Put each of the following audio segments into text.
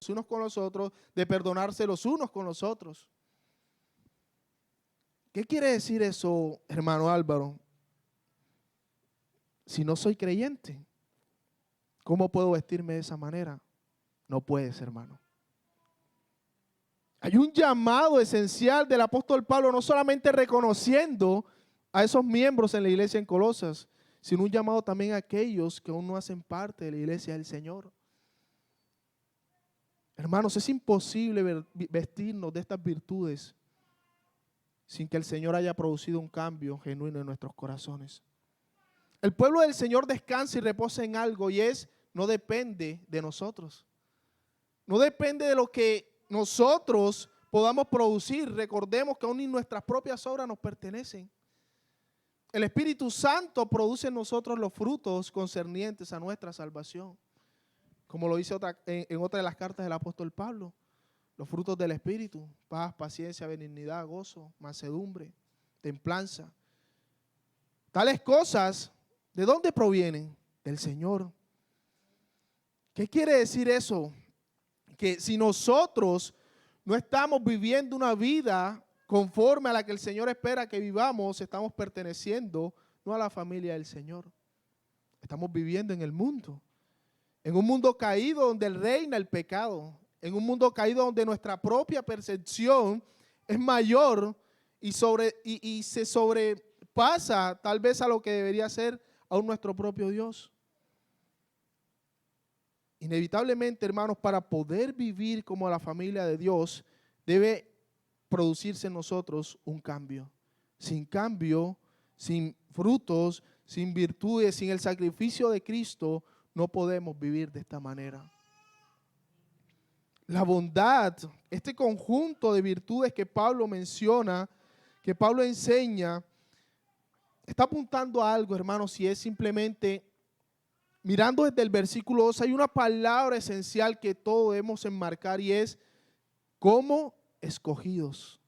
los unos con los otros, de perdonarse los unos con los otros. ¿Qué quiere decir eso, hermano Álvaro? Si no soy creyente, ¿cómo puedo vestirme de esa manera? No puedes, hermano. Hay un llamado esencial del apóstol Pablo, no solamente reconociendo a esos miembros en la iglesia en Colosas, sino un llamado también a aquellos que aún no hacen parte de la iglesia del Señor. Hermanos, es imposible vestirnos de estas virtudes sin que el Señor haya producido un cambio genuino en nuestros corazones. El pueblo del Señor descansa y reposa en algo, y no depende de nosotros. No depende de lo que nosotros podamos producir. Recordemos que aún ni nuestras propias obras nos pertenecen. El Espíritu Santo produce en nosotros los frutos concernientes a nuestra salvación. Como lo dice en otra de las cartas del apóstol Pablo. Los frutos del Espíritu: paz, paciencia, benignidad, gozo, mansedumbre, templanza. Tales cosas, ¿de dónde provienen? Del Señor. ¿Qué quiere decir eso? Que si nosotros no estamos viviendo una vida conforme a la que el Señor espera que vivamos, estamos perteneciendo no a la familia del Señor. Estamos viviendo en el mundo. En un mundo caído donde reina el pecado. En un mundo caído donde nuestra propia percepción es mayor y se sobrepasa tal vez a lo que debería ser aún nuestro propio Dios. Inevitablemente, hermanos, para poder vivir como la familia de Dios, debe producirse en nosotros un cambio. Sin cambio, sin frutos, sin virtudes, sin el sacrificio de Cristo, no podemos vivir de esta manera. La bondad, este conjunto de virtudes que Pablo menciona, que Pablo enseña, está apuntando a algo, hermanos, y es simplemente, mirando desde el versículo 2, hay una palabra esencial que todos debemos enmarcar, y es como escogidos.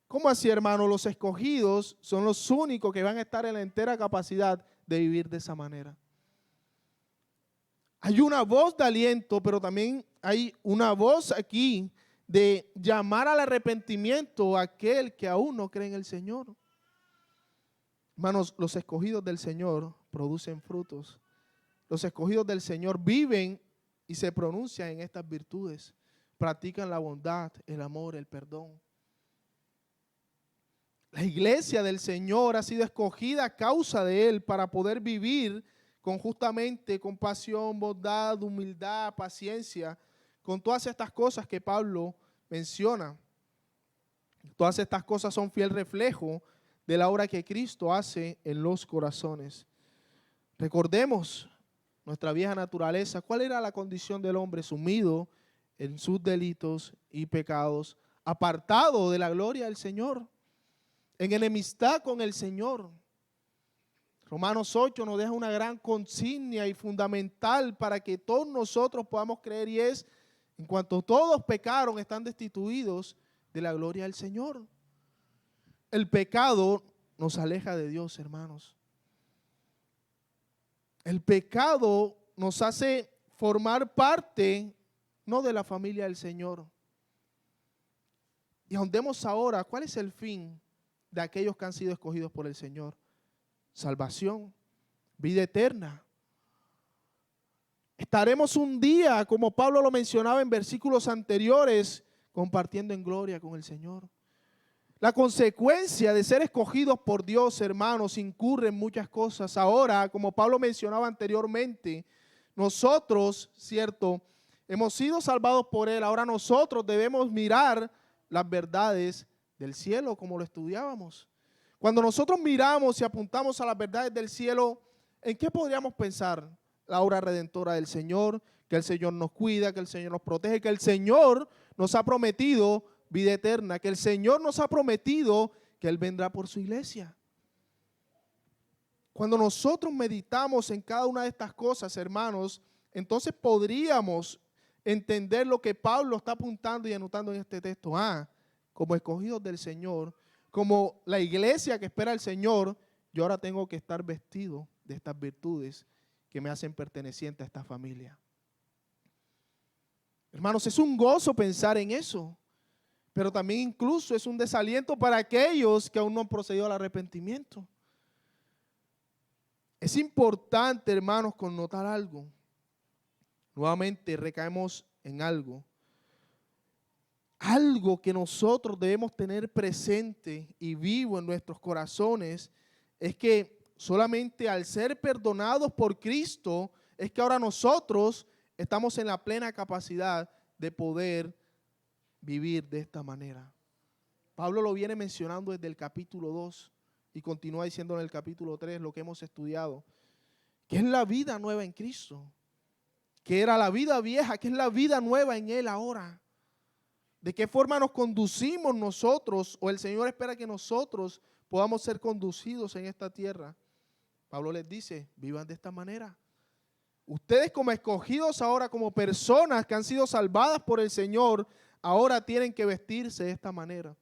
¿Cómo así, hermano? Los escogidos son los únicos que van a estar en la entera capacidad de vivir de esa manera. Hay una voz de aliento, pero también hay una voz aquí de llamar al arrepentimiento a aquel que aún no cree en el Señor. Hermanos, los escogidos del Señor producen frutos. Los escogidos del Señor viven y se pronuncian en estas virtudes. Practican la bondad, el amor, el perdón. La iglesia del Señor ha sido escogida a causa de Él para poder vivir con justamente compasión, bondad, humildad, paciencia, con todas estas cosas que Pablo menciona. Todas estas cosas son fiel reflejo de la obra que Cristo hace en los corazones. Recordemos nuestra vieja naturaleza. ¿Cuál era la condición del hombre? Sumido en sus delitos y pecados, apartado de la gloria del Señor, en enemistad con el Señor. Romanos 8 nos deja una gran consigna y fundamental para que todos nosotros podamos creer, y es: en cuanto todos pecaron, están destituidos de la gloria del Señor. El pecado nos aleja de Dios, hermanos. El pecado nos hace formar parte no de la familia del Señor. Y ahondemos ahora, ¿cuál es el fin de aquellos que han sido escogidos por el Señor? Salvación, vida eterna. Estaremos un día, como Pablo lo mencionaba en versículos anteriores, compartiendo en gloria con el Señor. La consecuencia de ser escogidos por Dios, hermanos, incurre en muchas cosas. Ahora, como Pablo mencionaba anteriormente, nosotros, cierto, hemos sido salvados por Él. Ahora nosotros debemos mirar las verdades del cielo, como lo estudiábamos. Cuando nosotros miramos y apuntamos a las verdades del cielo, ¿en qué podríamos pensar? La obra redentora del Señor, que el Señor nos cuida, que el Señor nos protege, que el Señor nos ha prometido vida eterna, que el Señor nos ha prometido que Él vendrá por su iglesia. Cuando nosotros meditamos en cada una de estas cosas, hermanos, entonces podríamos entender lo que Pablo está apuntando y anotando en este texto. Como escogidos del Señor, como la iglesia que espera al Señor, yo ahora tengo que estar vestido de estas virtudes que me hacen perteneciente a esta familia. Hermanos, es un gozo pensar en eso, pero también incluso es un desaliento para aquellos que aún no han procedido al arrepentimiento. Es importante, hermanos, connotar algo. Nuevamente recaemos en algo. Algo que nosotros debemos tener presente y vivo en nuestros corazones es que solamente al ser perdonados por Cristo es que ahora nosotros estamos en la plena capacidad de poder vivir de esta manera. Pablo lo viene mencionando desde el capítulo 2 y continúa diciendo en el capítulo 3 lo que hemos estudiado, que es la vida nueva en Cristo, que era la vida vieja, que es la vida nueva en Él ahora. ¿De qué forma nos conducimos nosotros, o el Señor espera que nosotros podamos ser conducidos en esta tierra? Pablo les dice, vivan de esta manera. Ustedes como escogidos ahora, como personas que han sido salvadas por el Señor, ahora tienen que vestirse de esta manera.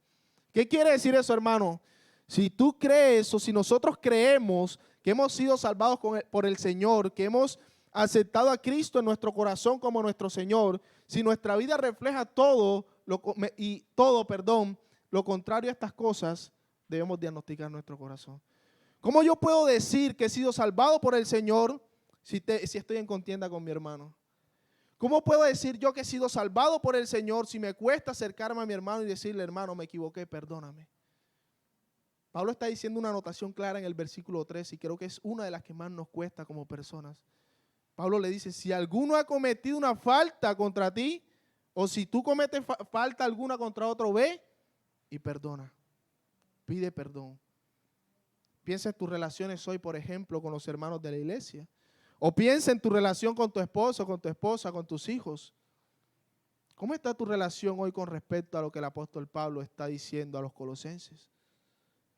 ¿Qué quiere decir eso, hermano? Si tú crees o si nosotros creemos que hemos sido salvados por el Señor, que hemos aceptado a Cristo en nuestro corazón como nuestro Señor, si nuestra vida refleja todo lo contrario a estas cosas, debemos diagnosticar nuestro corazón. ¿Cómo yo puedo decir que he sido salvado por el Señor si estoy en contienda con mi hermano? ¿Cómo puedo decir yo que he sido salvado por el Señor si me cuesta acercarme a mi hermano y decirle, hermano, me equivoqué, perdóname? Pablo está diciendo una anotación clara en el versículo 3 y creo que es una de las que más nos cuesta como personas. Pablo le dice, si alguno ha cometido una falta contra ti, o si tú cometes falta alguna contra otro, ve y perdona. Pide perdón. Piensa en tus relaciones hoy, por ejemplo, con los hermanos de la iglesia. O piensa en tu relación con tu esposo, con tu esposa, con tus hijos. ¿Cómo está tu relación hoy con respecto a lo que el apóstol Pablo está diciendo a los colosenses?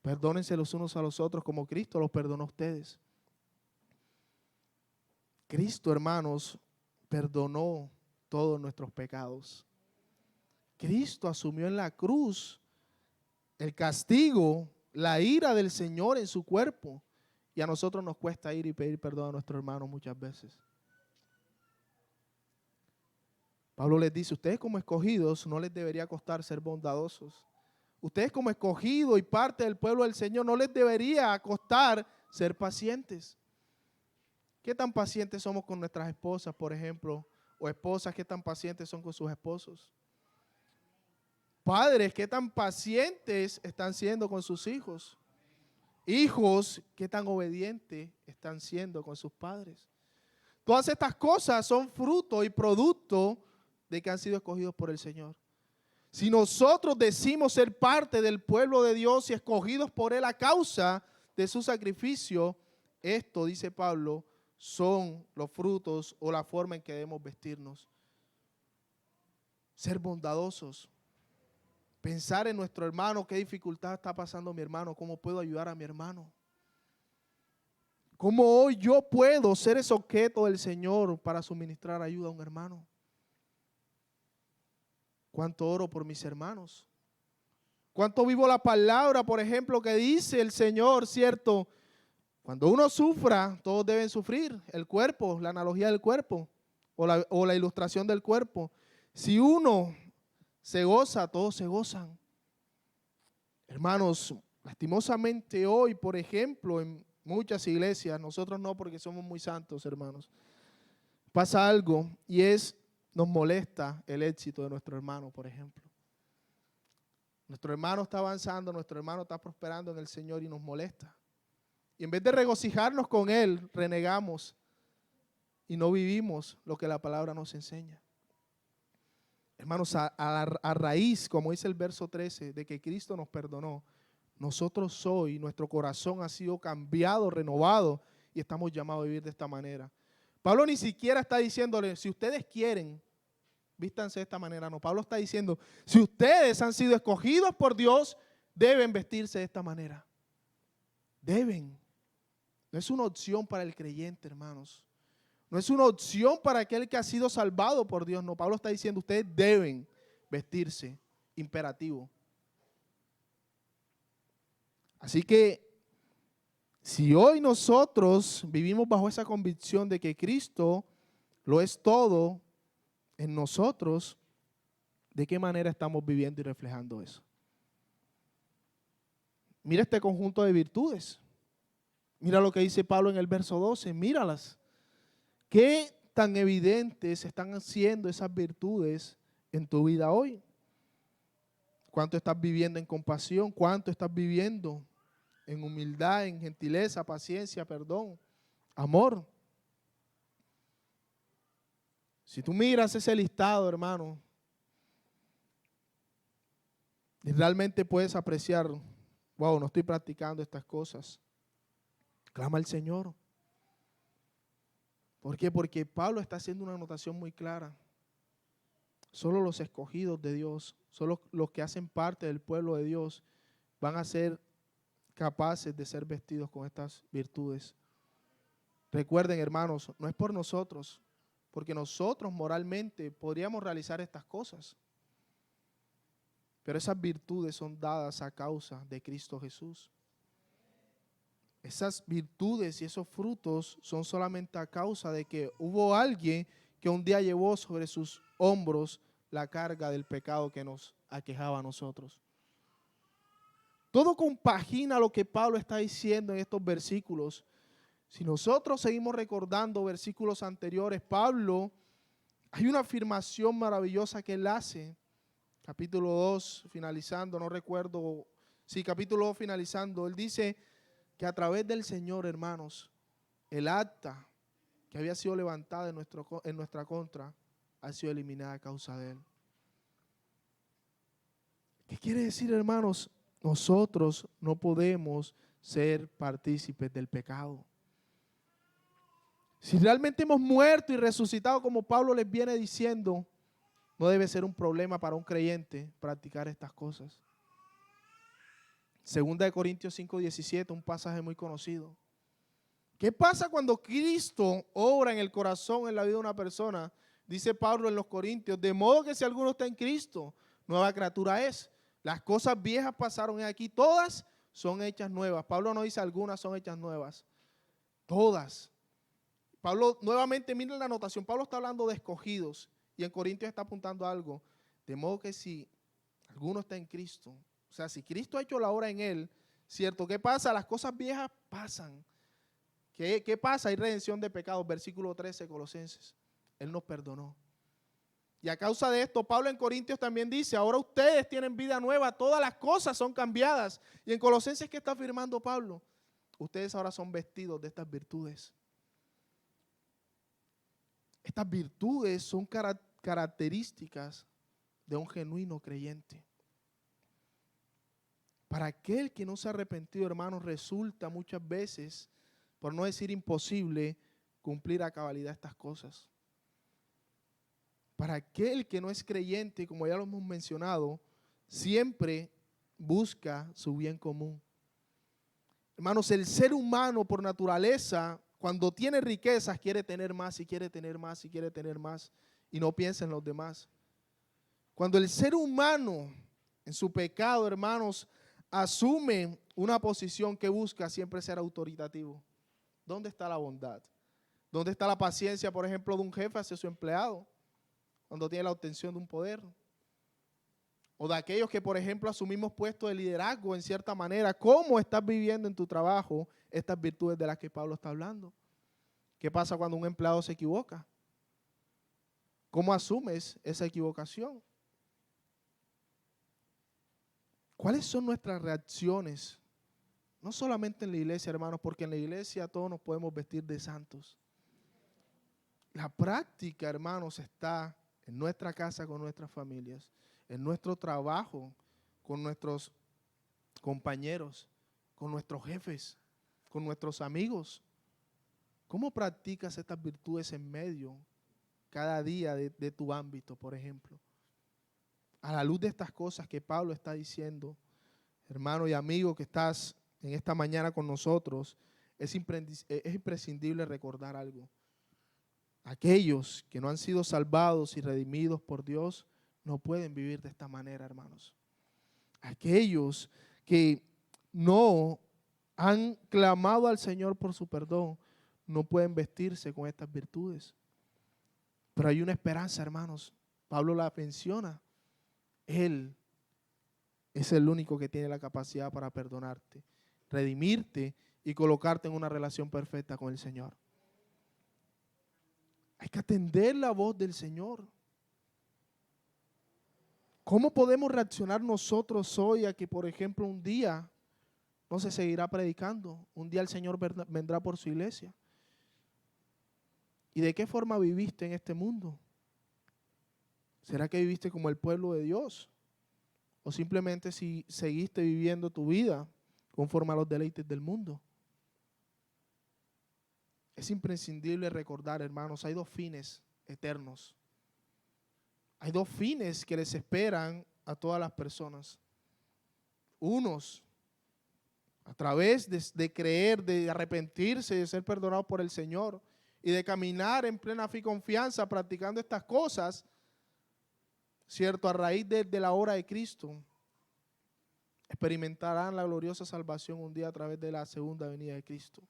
Perdónense los unos a los otros como Cristo los perdonó a ustedes. Cristo, hermanos, perdonó todos nuestros pecados. Cristo asumió en la cruz el castigo, la ira del Señor en su cuerpo. Y a nosotros nos cuesta ir y pedir perdón a nuestros hermanos muchas veces. Pablo les dice, ustedes como escogidos no les debería costar ser bondadosos. Ustedes como escogidos y parte del pueblo del Señor no les debería costar ser pacientes. ¿Qué tan pacientes somos con nuestras esposas, por ejemplo? O esposas, ¿qué tan pacientes son con sus esposos? Padres, ¿qué tan pacientes están siendo con sus hijos? Hijos, ¿qué tan obedientes están siendo con sus padres? Todas estas cosas son fruto y producto de que han sido escogidos por el Señor. Si nosotros decimos ser parte del pueblo de Dios y escogidos por Él a causa de su sacrificio, esto, dice Pablo, son los frutos o la forma en que debemos vestirnos. Ser bondadosos. Pensar en nuestro hermano, qué dificultad está pasando mi hermano, cómo puedo ayudar a mi hermano. Cómo hoy yo puedo ser ese objeto del Señor para suministrar ayuda a un hermano. Cuánto oro por mis hermanos. Cuánto vivo la palabra, por ejemplo, que dice el Señor, ¿cierto? Cuando uno sufra, todos deben sufrir. El cuerpo, la analogía del cuerpo o la ilustración del cuerpo. Si uno se goza, todos se gozan. Hermanos, lastimosamente hoy, por ejemplo, en muchas iglesias, nosotros no porque somos muy santos, hermanos, pasa algo y nos molesta el éxito de nuestro hermano, por ejemplo. Nuestro hermano está avanzando, nuestro hermano está prosperando en el Señor y nos molesta. Y en vez de regocijarnos con Él, renegamos y no vivimos lo que la palabra nos enseña. Hermanos, a raíz, como dice el verso 13, de que Cristo nos perdonó, nosotros hoy, nuestro corazón ha sido cambiado, renovado y estamos llamados a vivir de esta manera. Pablo ni siquiera está diciéndole, si ustedes quieren, vístanse de esta manera. No, Pablo está diciendo, si ustedes han sido escogidos por Dios, deben vestirse de esta manera. Deben. No es una opción para el creyente, hermanos. No es una opción para aquel que ha sido salvado por Dios. No, Pablo está diciendo, ustedes deben vestirse. Imperativo. Así que, si hoy nosotros vivimos bajo esa convicción de que Cristo lo es todo, en nosotros, ¿de qué manera estamos viviendo y reflejando eso? Mira este conjunto de virtudes. Mira lo que dice Pablo en el verso 12, míralas. ¿Qué tan evidentes están haciendo esas virtudes en tu vida hoy? ¿Cuánto estás viviendo en compasión? ¿Cuánto estás viviendo en humildad, en gentileza, paciencia, perdón, amor? Si tú miras ese listado, hermano, y realmente puedes apreciar, wow, no estoy practicando estas cosas. Clama al Señor. ¿Por qué? Porque Pablo está haciendo una anotación muy clara. Solo los escogidos de Dios, solo los que hacen parte del pueblo de Dios van a ser capaces de ser vestidos con estas virtudes. Recuerden, hermanos, no es por nosotros, porque nosotros moralmente podríamos realizar estas cosas. Pero esas virtudes son dadas a causa de Cristo Jesús. Esas virtudes y esos frutos son solamente a causa de que hubo alguien que un día llevó sobre sus hombros la carga del pecado que nos aquejaba a nosotros. Todo compagina lo que Pablo está diciendo en estos versículos. Si nosotros seguimos recordando versículos anteriores, Pablo, hay una afirmación maravillosa que él hace. Capítulo 2, finalizando, no recuerdo, sí, capítulo 2 finalizando, él dice que a través del Señor, hermanos, el acta que había sido levantada en nuestra contra ha sido eliminada a causa de él. ¿Qué quiere decir, hermanos? Nosotros no podemos ser partícipes del pecado. Si realmente hemos muerto y resucitado, como Pablo les viene diciendo, no debe ser un problema para un creyente practicar estas cosas. Segunda de Corintios 5:17, un pasaje muy conocido. ¿Qué pasa cuando Cristo obra en el corazón, en la vida de una persona? Dice Pablo en los Corintios, de modo que si alguno está en Cristo, nueva criatura es. Las cosas viejas pasaron aquí, todas son hechas nuevas. Pablo no dice algunas son hechas nuevas, todas. Pablo, nuevamente, miren la anotación, Pablo está hablando de escogidos y en Corintios está apuntando algo. De modo que si alguno está en Cristo, o sea, si Cristo ha hecho la obra en él, ¿cierto? ¿Qué pasa? Las cosas viejas pasan. ¿Qué pasa? Hay redención de pecados, versículo 13, Colosenses. Él nos perdonó. Y a causa de esto, Pablo en Corintios también dice, ahora ustedes tienen vida nueva, todas las cosas son cambiadas. Y en Colosenses, ¿qué está afirmando Pablo? Ustedes ahora son vestidos de estas virtudes. Estas virtudes son características de un genuino creyente. Para aquel que no se ha arrepentido, hermanos, resulta muchas veces, por no decir imposible, cumplir a cabalidad estas cosas. Para aquel que no es creyente, como ya lo hemos mencionado, siempre busca su bien común. Hermanos, el ser humano por naturaleza, cuando tiene riquezas, quiere tener más y quiere tener más y quiere tener más y no piensa en los demás. Cuando el ser humano en su pecado, hermanos, asume una posición que busca siempre ser autoritativo, ¿dónde está la bondad? ¿Dónde está la paciencia, por ejemplo, de un jefe hacia su empleado cuando tiene la obtención de un poder? O de aquellos que, por ejemplo, asumimos puestos de liderazgo en cierta manera. ¿Cómo estás viviendo en tu trabajo estas virtudes de las que Pablo está hablando? ¿Qué pasa cuando un empleado se equivoca? ¿Cómo asumes esa equivocación? ¿Cuáles son nuestras reacciones? No solamente en la iglesia, hermanos, porque en la iglesia todos nos podemos vestir de santos. La práctica, hermanos, está en nuestra casa con nuestras familias, en nuestro trabajo con nuestros compañeros, con nuestros jefes, con nuestros amigos. ¿Cómo practicas estas virtudes en medio cada día de tu ámbito, por ejemplo? A la luz de estas cosas que Pablo está diciendo, hermano y amigo que estás en esta mañana con nosotros, es imprescindible recordar algo. Aquellos que no han sido salvados y redimidos por Dios no pueden vivir de esta manera, hermanos. Aquellos que no han clamado al Señor por su perdón no pueden vestirse con estas virtudes. Pero hay una esperanza, hermanos. Pablo la menciona. Él es el único que tiene la capacidad para perdonarte, redimirte y colocarte en una relación perfecta con el Señor. Hay que atender la voz del Señor. ¿Cómo podemos reaccionar nosotros hoy a que, por ejemplo, un día no se seguirá predicando? Un día el Señor vendrá por su iglesia. ¿Y de qué forma viviste en este mundo? ¿Será que viviste como el pueblo de Dios? ¿O simplemente si seguiste viviendo tu vida conforme a los deleites del mundo? Es imprescindible recordar, hermanos, hay dos fines eternos. Hay dos fines que les esperan a todas las personas. Unos, a través de creer, de arrepentirse, de ser perdonados por el Señor y de caminar en plena fe y confianza practicando estas cosas, ¿cierto? A raíz de la obra de Cristo, experimentarán la gloriosa salvación un día a través de la segunda venida de Cristo.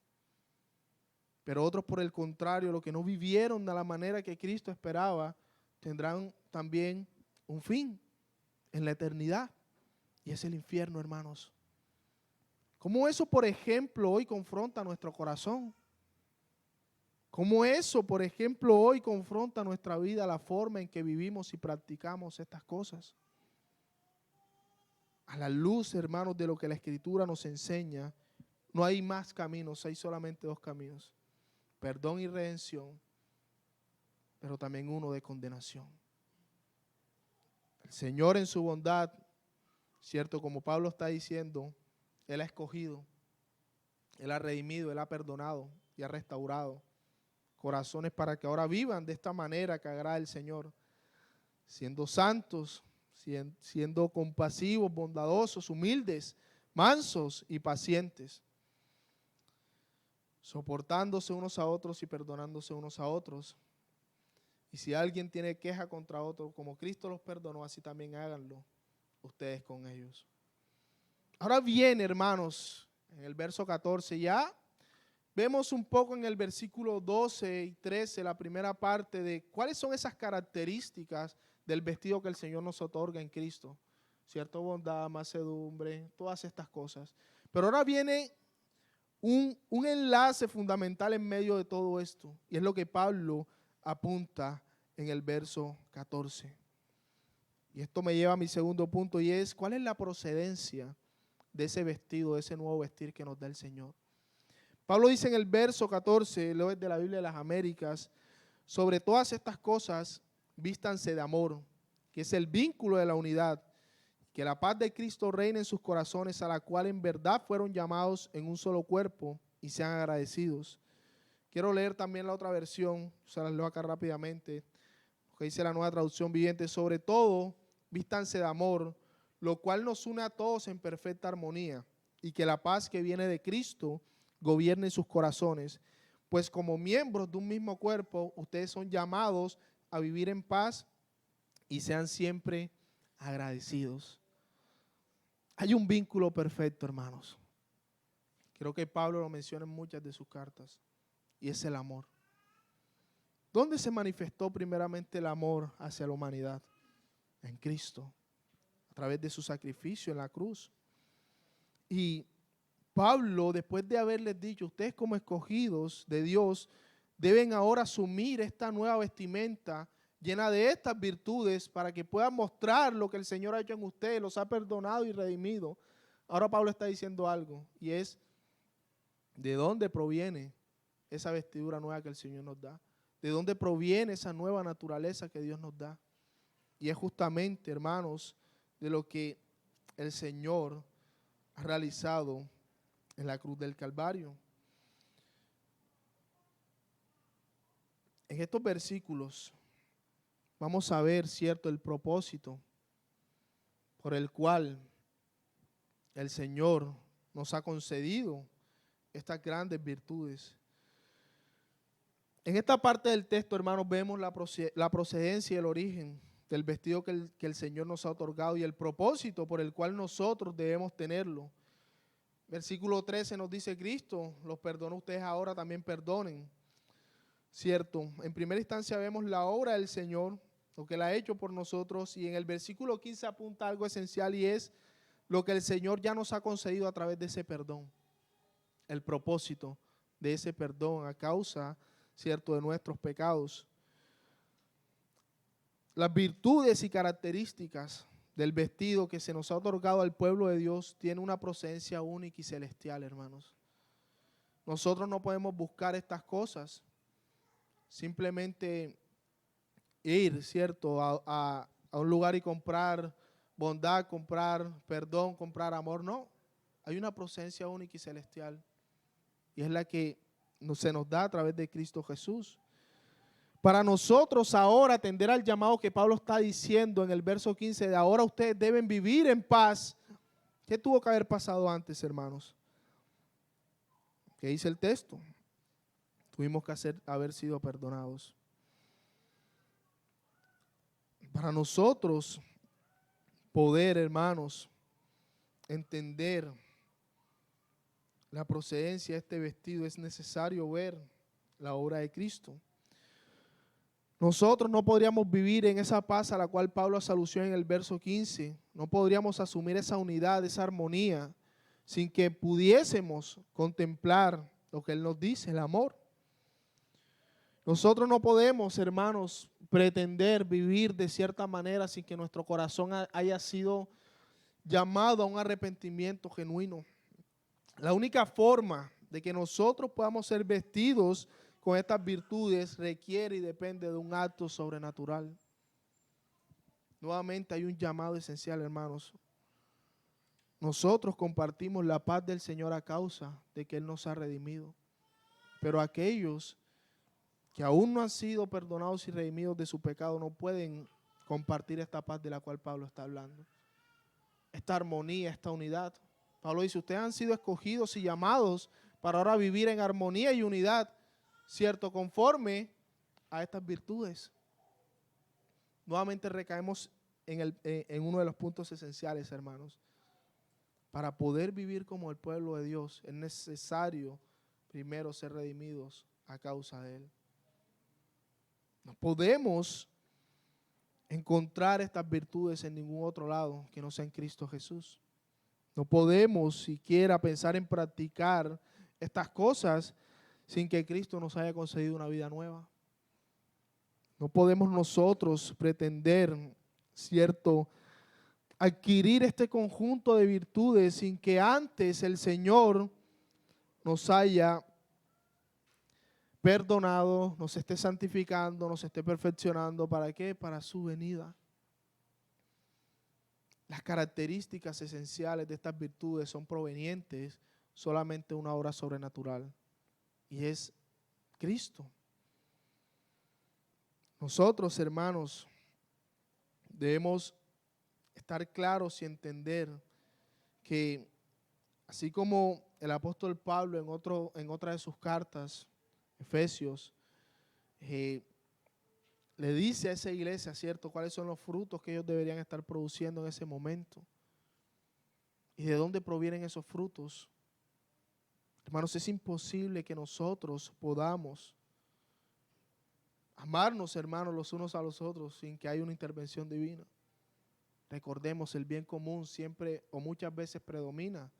Pero otros, por el contrario, los que no vivieron de la manera que Cristo esperaba, tendrán también un fin en la eternidad, y es el infierno, hermanos. ¿Cómo eso, por ejemplo, hoy confronta nuestro corazón? ¿Cómo eso, por ejemplo, hoy confronta nuestra vida, la forma en que vivimos y practicamos estas cosas? A la luz, hermanos, de lo que la Escritura nos enseña, no hay más caminos, hay solamente dos caminos: perdón y redención, pero también uno de condenación. El Señor en su bondad, cierto, como Pablo está diciendo, Él ha escogido, Él ha redimido, Él ha perdonado y ha restaurado corazones para que ahora vivan de esta manera que agrada al Señor, siendo santos, siendo compasivos, bondadosos, humildes, mansos y pacientes, soportándose unos a otros y perdonándose unos a otros. Y si alguien tiene queja contra otro, como Cristo los perdonó, así también háganlo ustedes con ellos. Ahora bien, hermanos, en el verso 14 ya vemos un poco en el versículo 12 y 13, la primera parte de cuáles son esas características del vestido que el Señor nos otorga en Cristo. Cierto, bondad, mansedumbre, todas estas cosas. Pero ahora viene un enlace fundamental en medio de todo esto, y es lo que Pablo apunta en el verso 14. Y esto me lleva a mi segundo punto, y es: ¿cuál es la procedencia de ese vestido, de ese nuevo vestir que nos da el Señor? Pablo dice en el verso 14, leo de la Biblia de las Américas: sobre todas estas cosas, vístanse de amor, que es el vínculo de la unidad, que la paz de Cristo reine en sus corazones, a la cual en verdad fueron llamados en un solo cuerpo, y sean agradecidos. Quiero leer también la otra versión, se las leo acá rápidamente, que dice la Nueva Traducción Viviente: sobre todo, vístanse de amor, lo cual nos une a todos en perfecta armonía, y que la paz que viene de Cristo gobierne sus corazones, pues como miembros de un mismo cuerpo, ustedes son llamados a vivir en paz y sean siempre agradecidos. Hay un vínculo perfecto, hermanos. Creo que Pablo lo menciona en muchas de sus cartas, y es el amor. ¿Dónde se manifestó primeramente el amor hacia la humanidad? En Cristo, a través de su sacrificio en la cruz. Y Pablo, después de haberles dicho: ustedes como escogidos de Dios deben ahora asumir esta nueva vestimenta llena de estas virtudes para que puedan mostrar lo que el Señor ha hecho en ustedes, los ha perdonado y redimido. Ahora Pablo está diciendo algo, y es: ¿de dónde proviene esa vestidura nueva que el Señor nos da? ¿De dónde proviene esa nueva naturaleza que Dios nos da? Y es justamente, hermanos, de lo que el Señor ha realizado en la cruz del Calvario. En estos versículos vamos a ver, cierto, el propósito por el cual el Señor nos ha concedido estas grandes virtudes. En esta parte del texto, hermanos, vemos la procedencia y el origen del vestido que el Señor nos ha otorgado y el propósito por el cual nosotros debemos tenerlo. Versículo 13 nos dice: Cristo los perdonó, ustedes ahora también perdonen. cierto, en primera instancia vemos la obra del Señor, lo que Él ha hecho por nosotros, y en el versículo 15 apunta algo esencial y es lo que el Señor ya nos ha concedido a través de ese perdón, el propósito de ese perdón a causa, cierto, de nuestros pecados. Las virtudes y características del vestido que se nos ha otorgado al pueblo de Dios tiene una procedencia única y celestial, hermanos. Nosotros no podemos buscar estas cosas, simplemente ir, ¿cierto?, a un lugar y comprar bondad, comprar perdón, comprar amor. No, hay una procedencia única y celestial y es la que se nos da a través de Cristo Jesús. Para nosotros ahora atender al llamado que Pablo está diciendo en el verso 15, de ahora ustedes deben vivir en paz. ¿Qué tuvo que haber pasado antes, hermanos? ¿Qué dice el texto? Tuvimos que haber sido perdonados. Para nosotros poder, hermanos, entender la procedencia de este vestido, es necesario ver la obra de Cristo. Nosotros no podríamos vivir en esa paz a la cual Pablo hace alusión en el verso 15. No podríamos asumir esa unidad, esa armonía, sin que pudiésemos contemplar lo que Él nos dice, el amor. Nosotros no podemos, hermanos, pretender vivir de cierta manera sin que nuestro corazón haya sido llamado a un arrepentimiento genuino. La única forma de que nosotros podamos ser vestidos con estas virtudes requiere y depende de un acto sobrenatural. Nuevamente hay un llamado esencial, hermanos. Nosotros compartimos la paz del Señor a causa de que Él nos ha redimido. Pero aquellos que aún no han sido perdonados y redimidos de su pecado no pueden compartir esta paz de la cual Pablo está hablando. Esta armonía, esta unidad. Pablo dice, ustedes han sido escogidos y llamados para ahora vivir en armonía y unidad, ¿cierto? Conforme a estas virtudes. Nuevamente recaemos en uno de los puntos esenciales, hermanos. Para poder vivir como el pueblo de Dios es necesario primero ser redimidos a causa de Él. No podemos encontrar estas virtudes en ningún otro lado que no sea en Cristo Jesús. No podemos siquiera pensar en practicar estas cosas sin que Cristo nos haya concedido una vida nueva. No podemos nosotros pretender, ¿cierto?, adquirir este conjunto de virtudes sin que antes el Señor nos haya perdonado, nos esté santificando, nos esté perfeccionando. ¿Para qué? Para su venida. Las características esenciales de estas virtudes son provenientes solamente de una obra sobrenatural y es Cristo. Nosotros, hermanos, debemos estar claros y entender que así como el apóstol Pablo en otra de sus cartas, Efesios, le dice a esa iglesia, ¿cierto?, cuáles son los frutos que ellos deberían estar produciendo en ese momento. ¿Y de dónde provienen esos frutos? Hermanos, es imposible que nosotros podamos amarnos, hermanos, los unos a los otros sin que haya una intervención divina. Recordemos, el bien común siempre o muchas veces predomina.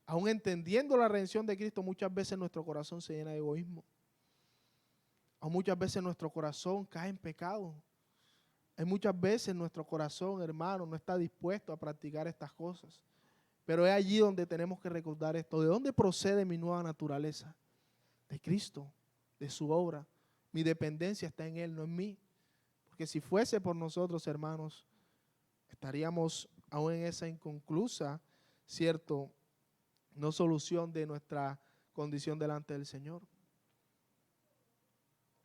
Aún entendiendo la redención de Cristo, muchas veces nuestro corazón se llena de egoísmo. Aún muchas veces nuestro corazón cae en pecado. Hay muchas veces nuestro corazón, hermano, no está dispuesto a practicar estas cosas. Pero es allí donde tenemos que recordar esto. ¿De dónde procede mi nueva naturaleza? De Cristo, de su obra. Mi dependencia está en Él, no en mí. Porque si fuese por nosotros, hermanos, estaríamos aún en esa inconclusa, ¿cierto?, no solución de nuestra condición delante del Señor.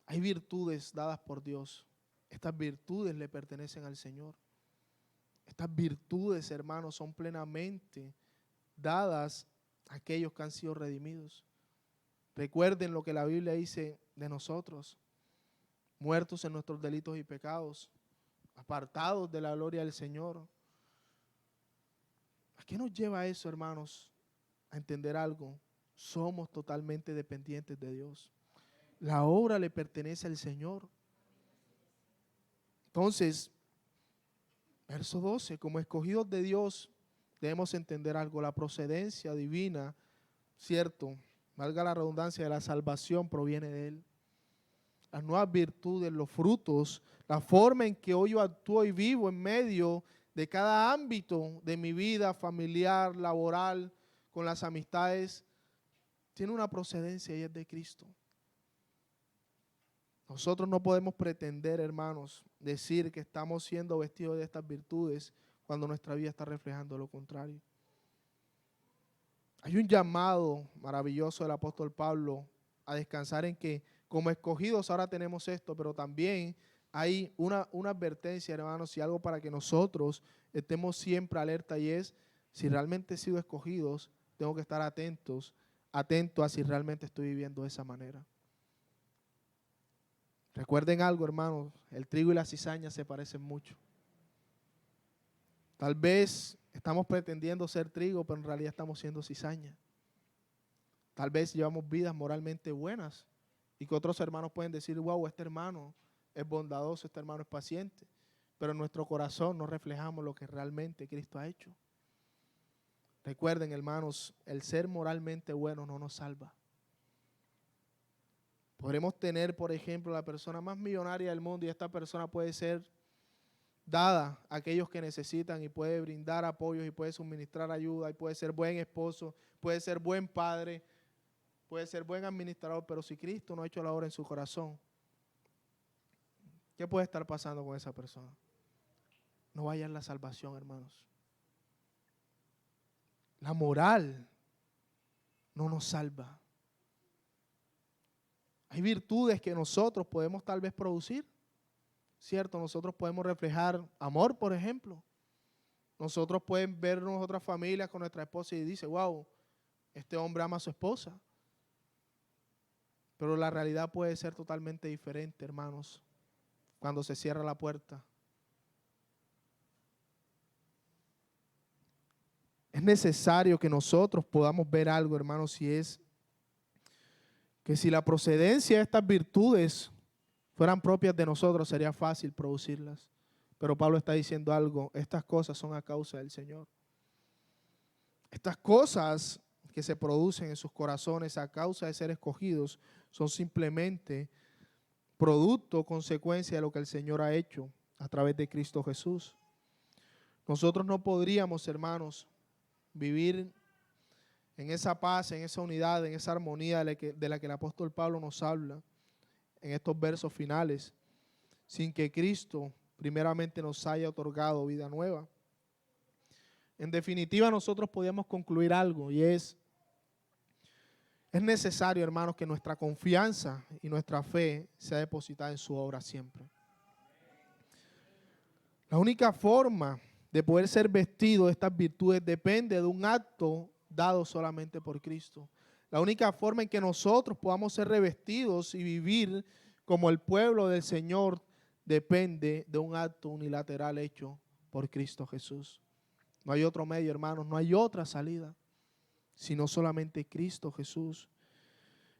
Hay virtudes dadas por Dios. Estas virtudes le pertenecen al Señor. Estas virtudes, hermanos, son plenamente dadas a aquellos que han sido redimidos. Recuerden lo que la Biblia dice de nosotros, muertos en nuestros delitos y pecados, apartados de la gloria del Señor. ¿A qué nos lleva eso, hermanos? A entender algo. Somos totalmente dependientes de Dios. La obra le pertenece al Señor. Entonces, verso 12, como escogidos de Dios, debemos entender algo. La procedencia divina, cierto, valga la redundancia, de la salvación proviene de Él. Las nuevas virtudes, los frutos, la forma en que hoy yo actúo y vivo en medio de cada ámbito de mi vida familiar, laboral, con las amistades, tiene una procedencia y es de Cristo. Nosotros no podemos pretender, hermanos, decir que estamos siendo vestidos de estas virtudes cuando nuestra vida está reflejando lo contrario. Hay un llamado maravilloso del apóstol Pablo a descansar en que como escogidos ahora tenemos esto, pero también hay una advertencia, hermanos, y algo para que nosotros estemos siempre alerta, y es, si realmente he sido escogidos, tengo que estar atento a si realmente estoy viviendo de esa manera. Recuerden algo, hermanos, el trigo y la cizaña se parecen mucho. Tal vez estamos pretendiendo ser trigo, pero en realidad estamos siendo cizaña. Tal vez llevamos vidas moralmente buenas y que otros hermanos pueden decir, wow, este hermano es bondadoso, este hermano es paciente, pero en nuestro corazón no reflejamos lo que realmente Cristo ha hecho. Recuerden, hermanos, el ser moralmente bueno no nos salva. Podremos tener, por ejemplo, la persona más millonaria del mundo y esta persona puede ser dada a aquellos que necesitan y puede brindar apoyos y puede suministrar ayuda y puede ser buen esposo, puede ser buen padre, puede ser buen administrador, pero si Cristo no ha hecho la obra en su corazón, ¿qué puede estar pasando con esa persona? No vaya en la salvación, hermanos. La moral no nos salva. Hay virtudes que nosotros podemos tal vez producir, ¿cierto? Nosotros podemos reflejar amor, por ejemplo. Nosotros podemos vernos otras familias con nuestra esposa y dice, wow, este hombre ama a su esposa. Pero la realidad puede ser totalmente diferente, hermanos, cuando se cierra la puerta. Es necesario que nosotros podamos ver algo, hermanos, y es que si la procedencia de estas virtudes fueran propias de nosotros, sería fácil producirlas. Pero Pablo está diciendo algo, estas cosas son a causa del Señor. Estas cosas que se producen en sus corazones a causa de ser escogidos son simplemente producto, consecuencia de lo que el Señor ha hecho a través de Cristo Jesús. Nosotros no podríamos, hermanos, vivir en esa paz, en esa unidad, en esa armonía de la que el apóstol Pablo nos habla en estos versos finales, sin que Cristo primeramente nos haya otorgado vida nueva. En definitiva, nosotros podíamos concluir algo, y es necesario, hermanos, que nuestra confianza y nuestra fe sea depositada en su obra siempre. La única forma de poder ser vestido de estas virtudes depende de un acto dado solamente por Cristo. La única forma en que nosotros podamos ser revestidos y vivir como el pueblo del Señor depende de un acto unilateral hecho por Cristo Jesús. No hay otro medio, hermanos, no hay otra salida, sino solamente Cristo Jesús.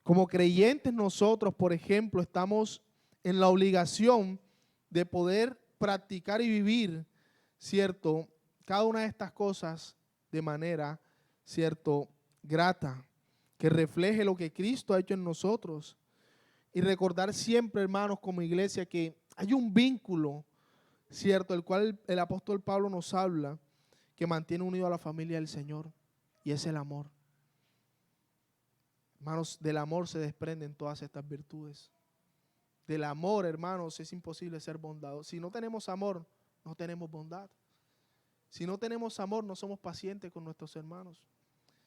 Como creyentes nosotros, por ejemplo, estamos en la obligación de poder practicar y vivir, ¿cierto?, cada una de estas cosas de manera, ¿cierto?, grata, que refleje lo que Cristo ha hecho en nosotros. Y recordar siempre, hermanos, como iglesia, que hay un vínculo, ¿cierto?, el cual el apóstol Pablo nos habla, que mantiene unido a la familia del Señor, y es el amor. Hermanos, del amor se desprenden todas estas virtudes. Del amor, hermanos, es imposible ser bondadosos. Si no tenemos amor, no tenemos bondad. Si no tenemos amor, no somos pacientes con nuestros hermanos.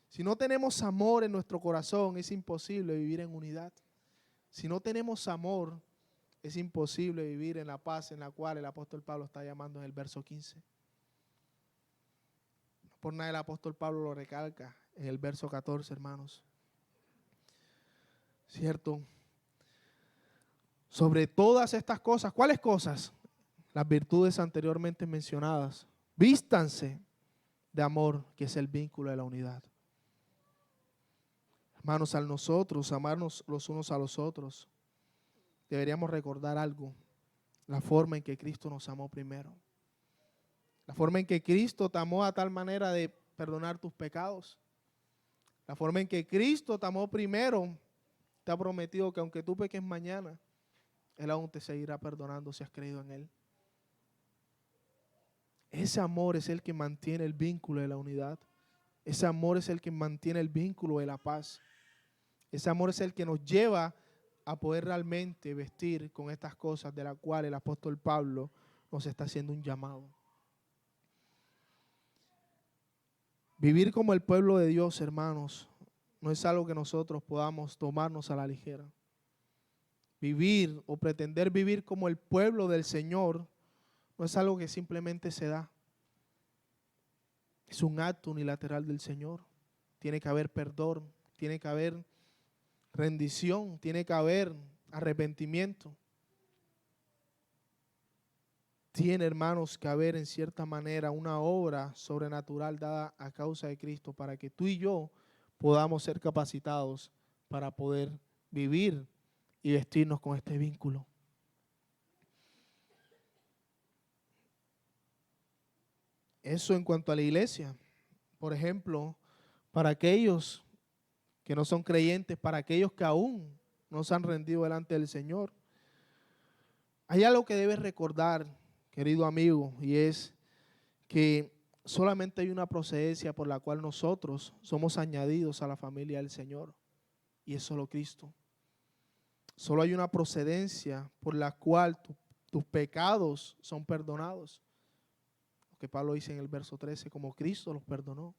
Si no tenemos amor en nuestro corazón, es imposible vivir en unidad. Si no tenemos amor, es imposible vivir en la paz en la cual el apóstol Pablo está llamando en el verso 15. No por nada el apóstol Pablo lo recalca en el verso 14, hermanos. ¿Cierto? Sobre todas estas cosas, ¿cuáles cosas? Las virtudes anteriormente mencionadas. Vístanse de amor, que es el vínculo de la unidad. Hermanos, al nosotros amarnos los unos a los otros, deberíamos recordar algo: la forma en que Cristo nos amó primero. La forma en que Cristo te amó a tal manera de perdonar tus pecados. La forma en que Cristo te amó primero, te ha prometido que aunque tú peques mañana, Él aún te seguirá perdonando si has creído en Él. Ese amor es el que mantiene el vínculo de la unidad. Ese amor es el que mantiene el vínculo de la paz. Ese amor es el que nos lleva a poder realmente vestir con estas cosas de las cuales el apóstol Pablo nos está haciendo un llamado. Vivir como el pueblo de Dios, hermanos, no es algo que nosotros podamos tomarnos a la ligera. Vivir o pretender vivir como el pueblo del Señor no es algo que simplemente se da. Es un acto unilateral del Señor. Tiene que haber perdón, tiene que haber rendición, tiene que haber arrepentimiento. Tiene, hermanos, que haber en cierta manera una obra sobrenatural dada a causa de Cristo para que tú y yo podamos ser capacitados para poder vivir y vestirnos con este vínculo. Eso en cuanto a la iglesia. Por ejemplo, para aquellos que no son creyentes, para aquellos que aún no se han rendido delante del Señor, hay algo que debes recordar, querido amigo, y es que solamente hay una procedencia por la cual nosotros somos añadidos a la familia del Señor, y es solo Cristo. Solo hay una procedencia por la cual tus pecados son perdonados. Lo que Pablo dice en el verso 13, como Cristo los perdonó.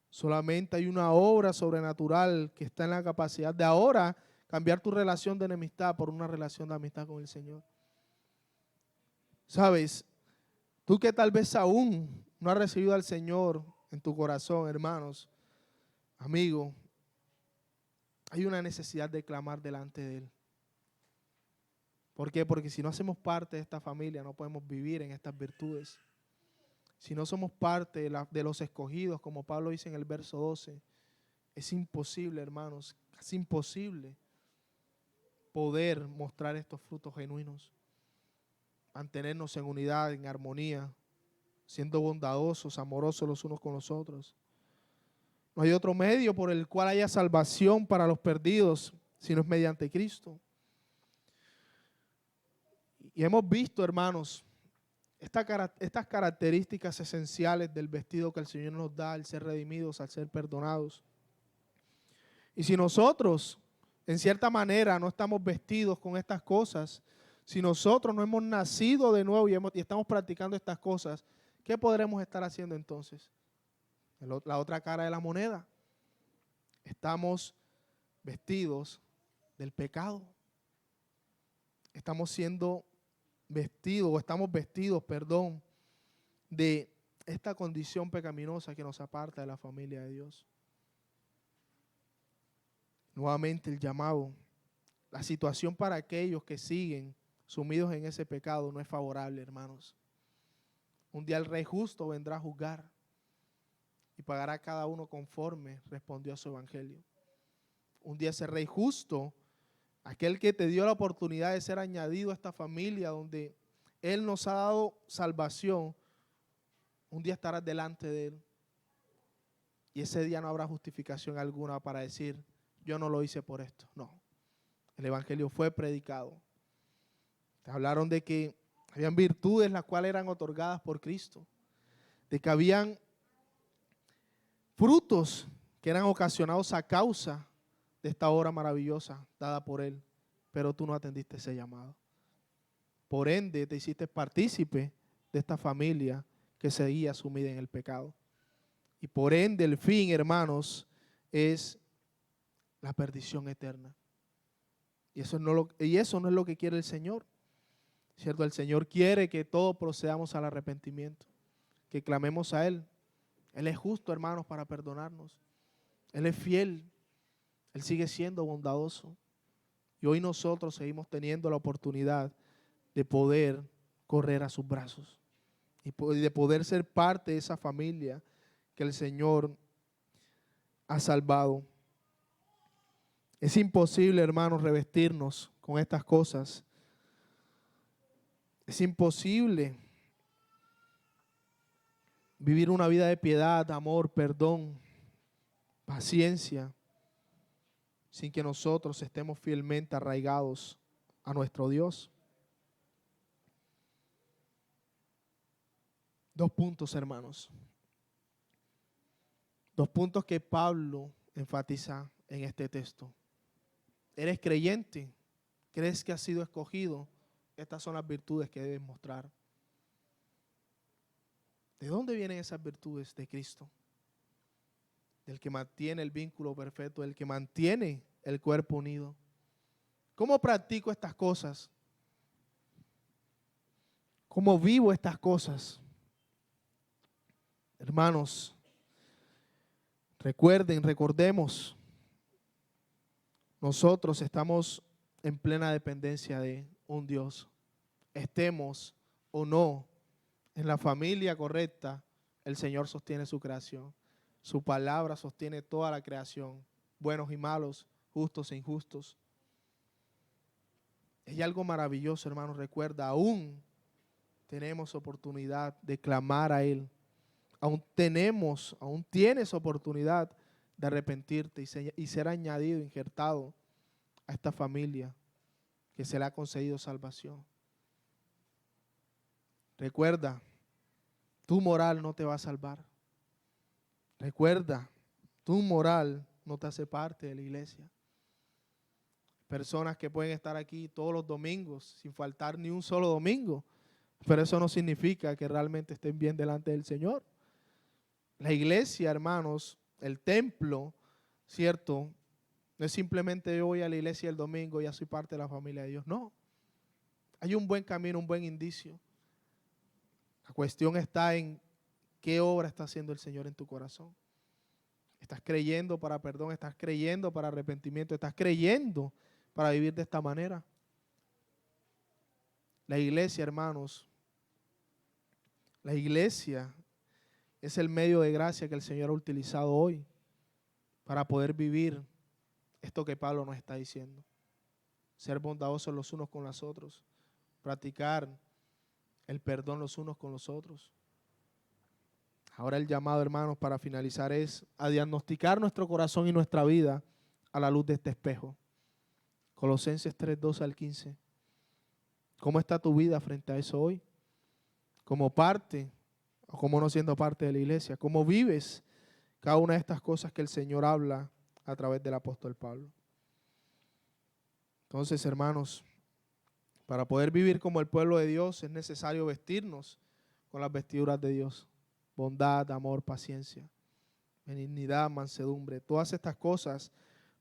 Solamente hay una obra sobrenatural que está en la capacidad de ahora cambiar tu relación de enemistad por una relación de amistad con el Señor. ¿Sabes? Tú que tal vez aún no has recibido al Señor en tu corazón, hermanos, amigo, hay una necesidad de clamar delante de Él. ¿Por qué? Porque si no hacemos parte de esta familia, no podemos vivir en estas virtudes. Si no somos parte de los escogidos, como Pablo dice en el verso 12, es imposible, hermanos, es imposible poder mostrar estos frutos genuinos. Mantenernos en unidad, en armonía, siendo bondadosos, amorosos los unos con los otros. No hay otro medio por el cual haya salvación para los perdidos, sino es mediante Cristo. Y hemos visto, hermanos, estas características esenciales del vestido que el Señor nos da al ser redimidos, al ser perdonados. Y si nosotros, en cierta manera, no estamos vestidos con estas cosas, si nosotros no hemos nacido de nuevo y estamos practicando estas cosas, ¿qué podremos estar haciendo entonces? La otra cara de la moneda. Estamos vestidos del pecado. Estamos vestidos, de esta condición pecaminosa que nos aparta de la familia de Dios. Nuevamente el llamado, la situación para aquellos que siguen sumidos en ese pecado no es favorable, hermanos. Un día el Rey justo vendrá a juzgar y pagará a cada uno conforme respondió a su evangelio. Un día ese Rey justo, aquel que te dio la oportunidad de ser añadido a esta familia donde Él nos ha dado salvación, un día estarás delante de Él. Y ese día no habrá justificación alguna para decir, yo no lo hice por esto. No, el evangelio fue predicado. Te hablaron de que habían virtudes las cuales eran otorgadas por Cristo, de que habían frutos que eran ocasionados a causa de esta obra maravillosa dada por Él, pero tú no atendiste ese llamado. Por ende, te hiciste partícipe de esta familia que seguía sumida en el pecado. Y por ende, el fin, hermanos, es la perdición eterna. Y eso no es lo que quiere el Señor. ¿Cierto? El Señor quiere que todos procedamos al arrepentimiento, que clamemos a Él. Él es justo, hermanos, para perdonarnos. Él es fiel. Él sigue siendo bondadoso. Y hoy nosotros seguimos teniendo la oportunidad de poder correr a sus brazos y de poder ser parte de esa familia que el Señor ha salvado. Es imposible, hermanos, revestirnos con estas cosas. Es imposible vivir una vida de piedad, amor, perdón, paciencia, sin que nosotros estemos fielmente arraigados a nuestro Dios. 2 puntos, hermanos. 2 puntos que Pablo enfatiza en este texto. ¿Eres creyente? ¿Crees que has sido escogido? Estas son las virtudes que debes mostrar. ¿De dónde vienen esas virtudes? De Cristo. Del que mantiene el vínculo perfecto, del que mantiene el cuerpo unido. ¿Cómo practico estas cosas? ¿Cómo vivo estas cosas? Hermanos, recordemos, nosotros estamos en plena dependencia de un Dios. Estemos o no en la familia correcta, el Señor sostiene su creación. Su palabra sostiene toda la creación, buenos y malos, justos e injustos. Es algo maravilloso, hermanos. Recuerda, aún tenemos oportunidad de clamar a Él. Aún tienes oportunidad de arrepentirte y ser añadido, injertado a esta familia que se le ha concedido salvación. Recuerda, tu moral no te va a salvar. Recuerda, tu moral no te hace parte de la iglesia. Personas que pueden estar aquí todos los domingos sin faltar ni un solo domingo, pero eso no significa que realmente estén bien delante del Señor. La iglesia, hermanos, el templo, ¿cierto? No es simplemente yo voy a la iglesia el domingo y ya soy parte de la familia de Dios. No. Hay un buen camino, un buen indicio. La cuestión está en qué obra está haciendo el Señor en tu corazón. ¿Estás creyendo para perdón? ¿Estás creyendo para arrepentimiento? ¿Estás creyendo para vivir de esta manera? La iglesia, hermanos, la iglesia es el medio de gracia que el Señor ha utilizado hoy para poder vivir esto que Pablo nos está diciendo. Ser bondadosos los unos con los otros, practicar el perdón los unos con los otros. Ahora el llamado, hermanos, para finalizar es a diagnosticar nuestro corazón y nuestra vida a la luz de este espejo. Colosenses 3, 12 al 15. ¿Cómo está tu vida frente a eso hoy? ¿Como parte o como no siendo parte de la iglesia? ¿Cómo vives cada una de estas cosas que el Señor habla a través del apóstol Pablo? Entonces, hermanos, para poder vivir como el pueblo de Dios es necesario vestirnos con las vestiduras de Dios. Bondad, amor, paciencia, benignidad, mansedumbre. Todas estas cosas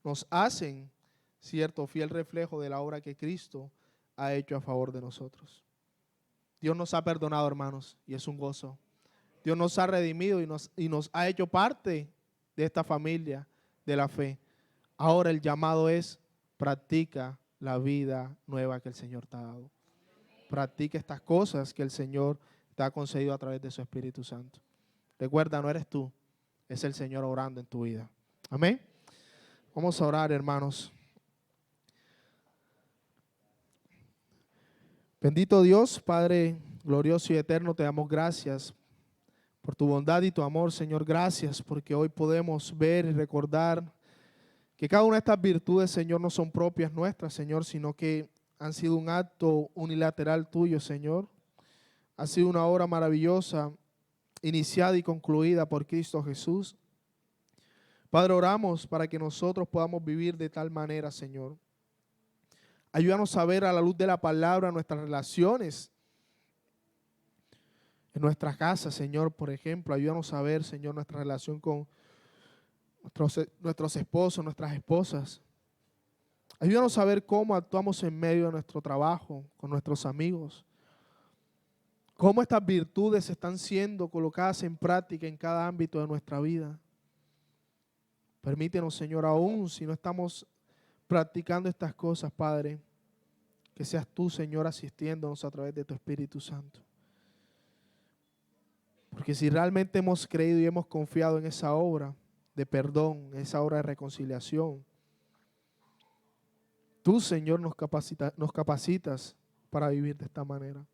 nos hacen, cierto, fiel reflejo de la obra que Cristo ha hecho a favor de nosotros. Dios nos ha perdonado, hermanos, y es un gozo. Dios nos ha redimido y nos ha hecho parte de esta familia de la fe. Ahora el llamado es: practica la vida nueva que el Señor te ha dado. Practica estas cosas que el Señor te ha concedido a través de su Espíritu Santo. Recuerda, no eres tú, es el Señor orando en tu vida. Amén. Vamos a orar, hermanos. Bendito Dios, Padre glorioso y eterno, te damos gracias por tu bondad y tu amor, Señor. Gracias porque hoy podemos ver y recordar que cada una de estas virtudes, Señor, no son propias nuestras, Señor, sino que han sido un acto unilateral tuyo, Señor. Ha sido una obra maravillosa, iniciada y concluida por Cristo Jesús. Padre, oramos para que nosotros podamos vivir de tal manera, Señor. Ayúdanos a ver a la luz de la palabra nuestras relaciones en nuestra casa, Señor, por ejemplo. Ayúdanos a ver, Señor, nuestra relación con nuestros esposos, nuestras esposas. Ayúdanos a ver cómo actuamos en medio de nuestro trabajo, con nuestros amigos. Cómo estas virtudes están siendo colocadas en práctica en cada ámbito de nuestra vida. Permítenos, Señor, aún si no estamos practicando estas cosas, Padre, que seas tú, Señor, asistiéndonos a través de tu Espíritu Santo. Porque si realmente hemos creído y hemos confiado en esa obra de perdón, esa obra de reconciliación, Tú, Señor, nos capacitas para vivir de esta manera.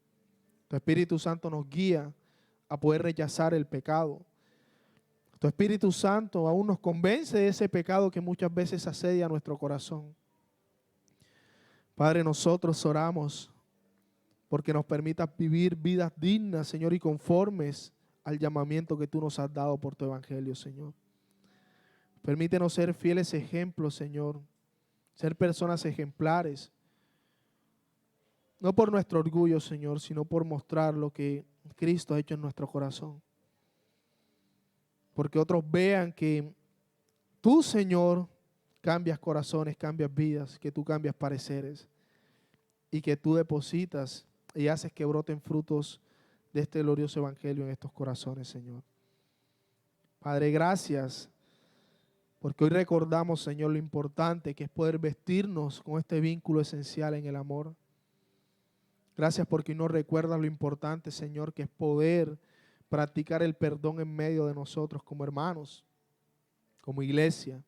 Tu Espíritu Santo nos guía a poder rechazar el pecado. Tu Espíritu Santo aún nos convence de ese pecado que muchas veces asedia nuestro corazón. Padre, nosotros oramos porque nos permitas vivir vidas dignas, Señor, y conformes al llamamiento que tú nos has dado por tu evangelio, Señor. Permítenos ser fieles ejemplos, Señor, ser personas ejemplares, no por nuestro orgullo, Señor, sino por mostrar lo que Cristo ha hecho en nuestro corazón. Porque otros vean que tú, Señor, cambias corazones, cambias vidas, que tú cambias pareceres y que tú depositas y haces que broten frutos de este glorioso evangelio en estos corazones, Señor. Padre, gracias, porque hoy recordamos, Señor, lo importante que es poder vestirnos con este vínculo esencial en el amor. Gracias porque hoy nos recuerdas lo importante, Señor, que es poder practicar el perdón en medio de nosotros como hermanos, como iglesia,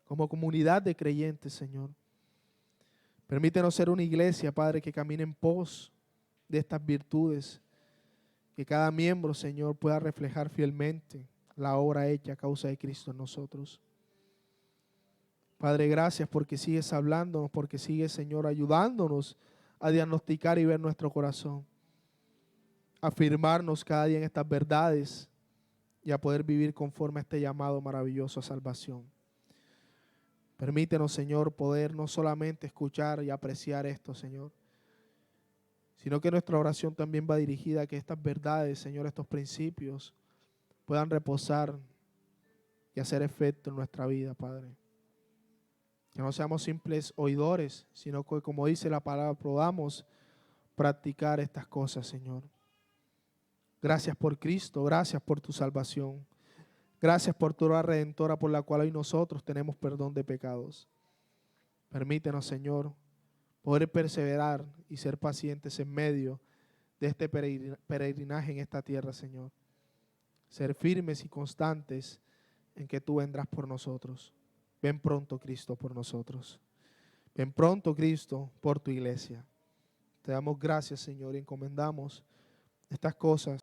como comunidad de creyentes, Señor. Permítenos ser una iglesia, Padre, que camine en pos de estas virtudes, que cada miembro, Señor, pueda reflejar fielmente la obra hecha a causa de Cristo en nosotros. Padre, gracias porque sigues hablándonos, porque sigues, Señor, ayudándonos a diagnosticar y ver nuestro corazón, a afirmarnos cada día en estas verdades y a poder vivir conforme a este llamado maravilloso a salvación. Permítenos, Señor, poder no solamente escuchar y apreciar esto, Señor, sino que nuestra oración también va dirigida a que estas verdades, Señor, estos principios puedan reposar y hacer efecto en nuestra vida, Padre. Que no seamos simples oidores, sino que, como dice la palabra, podamos practicar estas cosas, Señor. Gracias por Cristo, gracias por tu salvación. Gracias por tu obra redentora por la cual hoy nosotros tenemos perdón de pecados. Permítenos, Señor, poder perseverar y ser pacientes en medio de este peregrinaje en esta tierra, Señor. Ser firmes y constantes en que tú vendrás por nosotros. Ven pronto, Cristo, por nosotros. Ven pronto, Cristo, por tu iglesia. Te damos gracias, Señor, y encomendamos estas cosas